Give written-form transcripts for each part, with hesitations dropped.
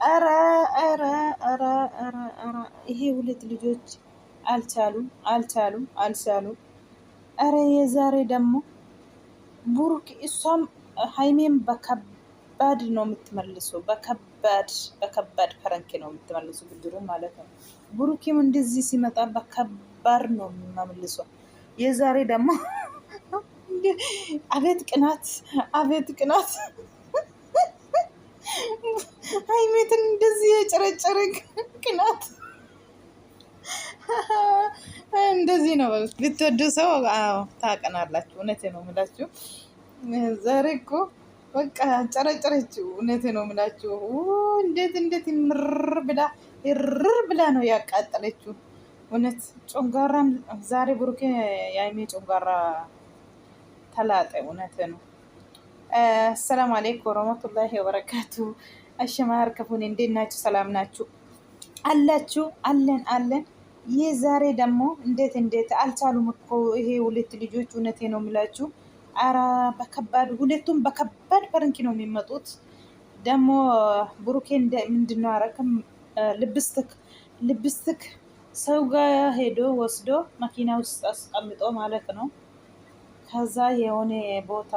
ኧረ ኧረ ኧረ ኧረ ኧረ ይሄ ሁለት ልጆች አልቻሉም። ኧረ የዛሬ ደግሞ ቡሩክ እሷም ሀይሜም በከባድ ነው የምትመልሰው። በከባድ ፐረንክ ነው የምትመልሰው ብድሩ ማለት ነው። ቡሩክም እንደዚህ ሲመጣ በከባድ ነው የሚመልሰው። የዛሬ ደግሞ አቤት ቅናት፣ አቤት ቅናት! ሀይሜትን እንደዚህ የጨረጨረ ቅናት እንደዚህ ነው ብትወዱ ሰው። አዎ ታቀናላችሁ። እውነቴ ነው የምላችሁ። ዛሬ እኮ በቃ ጨረጨረችው። እውነቴ ነው የምላችሁ። እንዴት ምርር ብላ ነው ያቃጠለችው። እውነት ጮንጋራም ዛሬ ብሩኬ የሀይሜ ጮንጋራ ተላጠ። እውነቴ ነው። አሰላሙ አለይኩም ወረህመቱላሂ ወበረካቱ። አሸማር ከፉን እንዴት ናችሁ? ሰላም ናችሁ አላችሁ? አለን። ይህ ዛሬ ደግሞ እንዴት አልቻሉም እኮ ይሄ ሁለት ልጆች። እውነቴ ነው የምላችሁ። አራ ሁለቱም በከባድ ፐረንኪ ነው የሚመጡት። ደግሞ ብሩኬ ምንድን ነው አረክም ልብስትክ ሰው ጋር ሄዶ ወስዶ መኪና ውስጥ አስቀምጦ ማለት ነው። ከዛ የሆነ ቦታ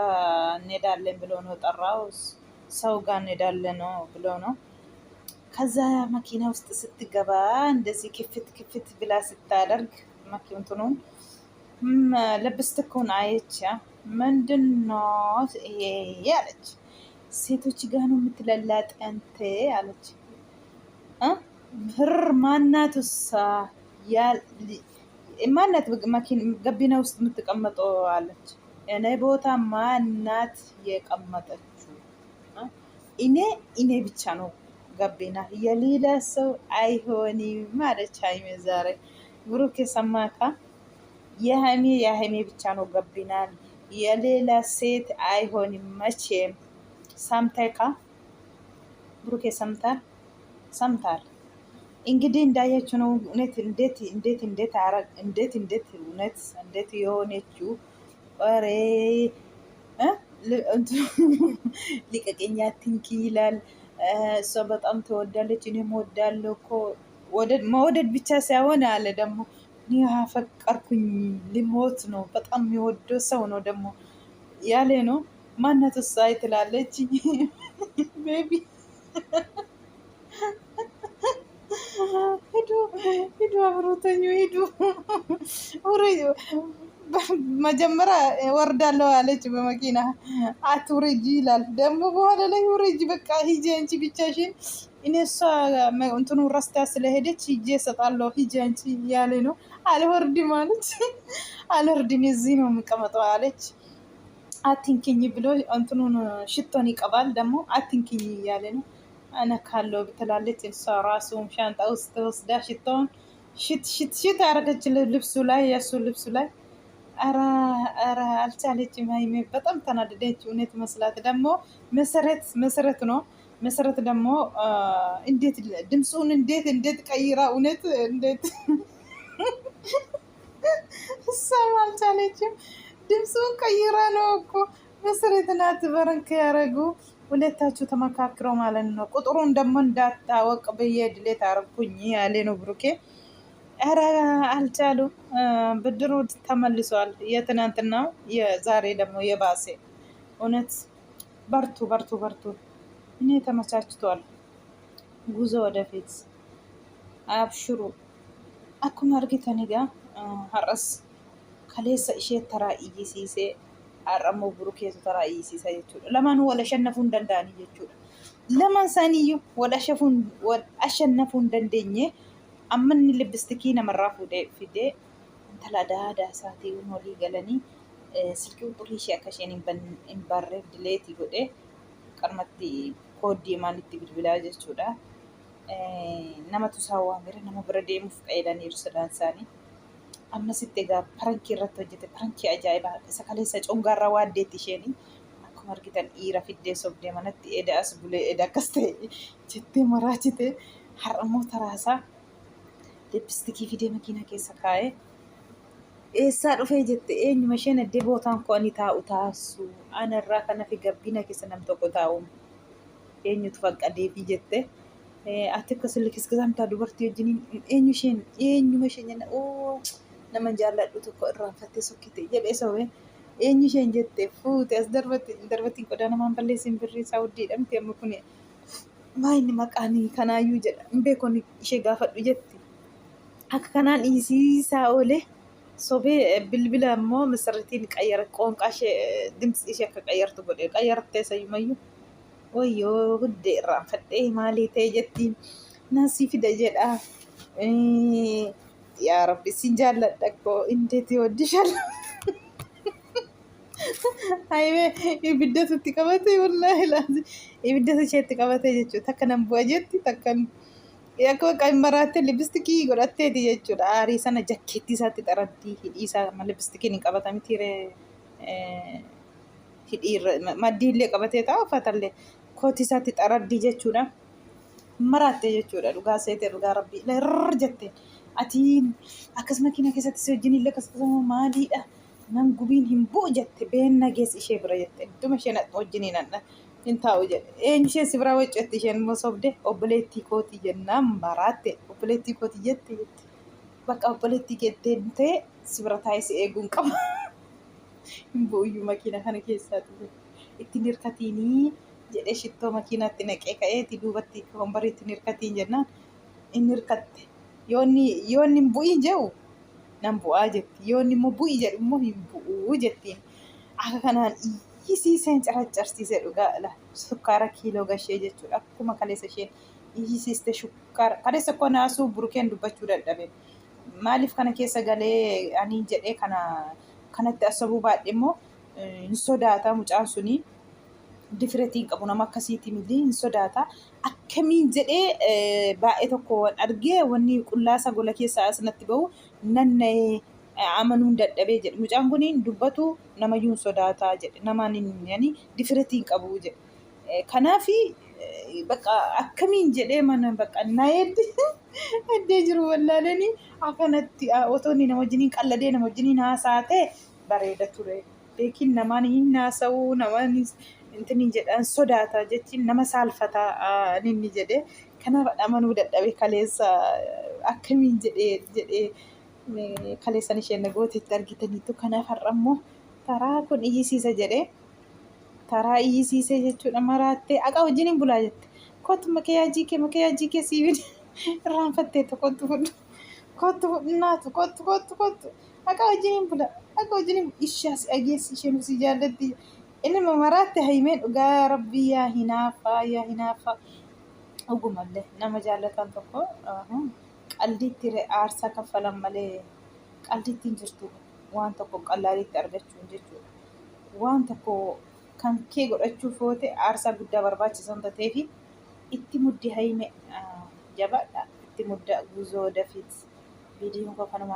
እንሄዳለን ብሎ ነው ጠራው። ሰው ጋር እንሄዳለን ነው ብሎ ነው። ከዛ መኪና ውስጥ ስትገባ እንደዚህ ክፍት ብላ ስታደርግ መኪንቱኑን ልብስትኩን አየች። ምንድን ነው ይሄ አለች። ሴቶች ጋር ነው የምትለላጥ አንተ አለች። ብር ማናት እሷ ማናት ገቢና ውስጥ የምትቀመጠው አለች። እኔ ቦታ ማናት የቀመጠችው? እኔ ብቻ ነው ገቢና፣ የሌላ ሰው አይሆንም አለች ሀይሜ ዛሬ። ብሩክ የሰማካ የሀይሜ ብቻ ነው ገቢና፣ የሌላ ሴት አይሆንም መቼም። ሰምተካ ብሩክ ሰምታል። እንግዲህ እንዳያችሁ ነው። እውነት እንዴት የሆነችው ሬ ሊቀቀኛ ትንኪ ይላል። እሷ በጣም ተወዳለች። እኔም ወዳለሁ እኮ መውደድ ብቻ ሳይሆን አለ ደግሞ ያፈቀርኩኝ ልሞት ነው። በጣም የሚወደው ሰው ነው ደግሞ ያለ ነው። ማነት ሳይ ትላለች ቤቢ ሂዱ አብሮተኙ ሂዱ። መጀመሪያ ወርዳለሁ አለች በመኪና። አትውረጂ ይላል ደግሞ በኋላ ላይ ውረጂ በቃ ሂጂ አንቺ ብቻሽን። እኔ እሷ እንትኑ ረስታ ስለሄደች ሂጂ እሰጣለሁ ሂጂ አንቺ እያለ ነው። አልወርድም አለች። አልወርድም እዚህ ነው የሚቀመጠው አለች። አትንኪኝ ብሎ እንትኑን ሽቶን ይቀባል ደግሞ አትንኪኝ እያለ ነው። አነካለው ብትላለች። እሷ ራሱም ሻንጣ ውስጥ ወስዳ ሽቶን ሽት ያደረገች ልብሱ ላይ የእሱ ልብሱ ላይ። ኧረ አልቻለችም ሀይሜ። በጣም ተናደደች። እውነት መስላት ደግሞ መሰረት ነው። መሰረት ደግሞ እንዴት ድምፁን እንዴት ቀይራ እውነት እንዴት እሷም አልቻለችም። ድምፁን ቀይራ ነው እኮ መሰረት ናት በረንክ ያደረጉ ሁለታችሁ ተመካክረው ማለት ነው። ቁጥሩን ደግሞ እንዳታወቅ ብዬ ድሌት አረኩኝ ያለ ነው ብሩኬ። ኧረ አልቻሉ። ብድሩ ተመልሷል። የትናንትናው የዛሬ ደግሞ የባሴ። እውነት በርቱ። እኔ ተመቻችቷል። ጉዞ ወደፊት አብሽሩ። አኩማ አርጊተኒጋ ሀረስ ከሌሰ ኢሼ ተራ ኢይሲሴ አረሞ ብሩኬቱ ተራ ኢይሲሳ jechuudha. Lamaanuu wal ashannafuu hin danda'ani jechuudha. Lamaan isaaniiyyuu wal ashannafuu hin dandeenye. Amma inni libistikii namarraa fuudhee fidee intala aadaa isaatiin walii galanii silkii quxurii ishee akka isheen hin barreef dileetii godhee qarmatti kooddii maalitti bilbilaa jechuudha. Namatu isaan waamire nama bira deemuuf qajeelaniiru sadaan isaanii. Ammasitti egaa parankii irratti hojjete. Parankii ajaa'ibaa isa kaleessa congaarraa waaddeetti isheen akkuma argitan dhiira fiddee sobdee manatti eda as bulee eda akkas ta'e jettee maraachite. Har'ammoo taraasaa lipstikii fidee makiina keessa kaa'ee eessaa dhufee jette eenyuma isheen addee bootaan koo ani taa'u taassu anarraa kana fi gabbina keessa nam tokko taa'u eenyutu faqqadeefi jette. ati akkasuma kiskizamtaa dubartii wajjiniin eenyuma isheen jenna nama jaalladhu tokko irraanfattee sokkite jedhee sobee eenyu isheen jette fuute as darbatiin qodaa namaan balleessin birrii isaa huddiidhamte amma kun maayinni maqaanii kanaayyuu jedha hin beekon ishee gaafadhu jetti akka kanaan dhiisiisaa oole sobee bilbila immoo misirritiin qayyara qoonqaa ishee dimtsi ishee akka qayyartu godhe qayyartee sayyumayyuu wayyoo huddee irraanfadhee maalii ta'e jettiin naasii fida jedha yaa rabbi sin jaalladha koo indeeti waddishan haymee ibiddatu itti qabate wallaahi laazim ibiddatu isheetti qabate jechuudha takka nan bu'a jetti takkan akka bakka hin maraatte libistikii godhatteeti jechuudha aarii sana jakkeetti isaatti xaraddii hidhii isaa libistikiin hin qabatamitiire hidhiirra maddiillee qabatee ta'a uffatallee kooti isaatti xaraddii jechuudha maraatte jechuudha dhugaa seetee dhugaa rabbii irra jettee atiin akkasuma makiina keessatti si wajjin illee akkasuma maaliidha nan gubiin hin bu'u jette beenna geessi ishee bira jette idduma isheen wajjiniin anna hin taa'u jedhe eenyu isheen si bira waccetti isheen immoo sobde obboleettii kootii jennaan maraatte obboleettii kootii jette bakka obboleettii keettee ta'e si bira taa'ee si eeguun qaba hin bu'uyyuu makiina kana keessaati ittiin hirkatiinii jedhee shittoo makiinaatti naqee ka'eeti duubatti wambarii ittiin hirkatiin jennaan inni hirkatte yoonni hin bu'iin jedhu nan bu'aa jetti yoonni immoo bu'i jedhu immoo hin bu'uu jettiin akka kanaan iyyisiiseen caraccarsiise dhugaa sukkaara kiiloo gashee jechuudha akkuma kaleessa isheen iyyisiiste sukkaara kaleessa koo naasuu burukeen dubbachuu dadhabe maaliif kana keessa galee ani jedhee kanatti asabuu baadhe immoo hin sodaata mucaan sunii difireetiin qabu nama akkasiitii miti hin sodaata akkamiin jedhee baay'ee tokko argee wanni qullaasa gola keessaa asnatti bahu nanna'ee amanuun dadhabee jedhe mucaan kun dubbatu namayyuu sodaata jedhe namaan yani difireetiin qabu jedhe kanaafi bakka akkamiin jedhee mana bakka naayeddi addee jiru wallaalanii akkanatti otoonni nama wajjiniin qalladee nama wajjiniin haasaatee bareeda ture beekin namaan hin haasa'uu namaan intini jedhan sodaata jechiin nama saalfataa inni jedhe kanaaf amanuu dadhabe kaleessa akkamiin jedhee kaleessan isheen gootetti argitaniitu kanaaf har'ammoo taraa kun iyyisiisa jedhee taraa iyyisiisee jechuudha maraattee aqa wajjiniin bulaa jette kottu makiyaajii kee siibin irraanfattee kottu fudhu naatu kottu aqa wajjiniin bula aqa wajjiniin ishaas dhageessi isheen si jaallatti inni maraatte haymeen dhugaa rabbii yaa hinaafa ogumallee nama jaallatan tokko qaldiitti aarsaa kaffalan malee qaldiitti hin jirtu waan tokko qallaaliitti argachuun jechuudha waan tokko kan kee godhachuuf oote aarsaa guddaa barbaachisan tateefi itti muddi hayme jabaadha itti mudda guzoo dafiit viidiyoon kanuma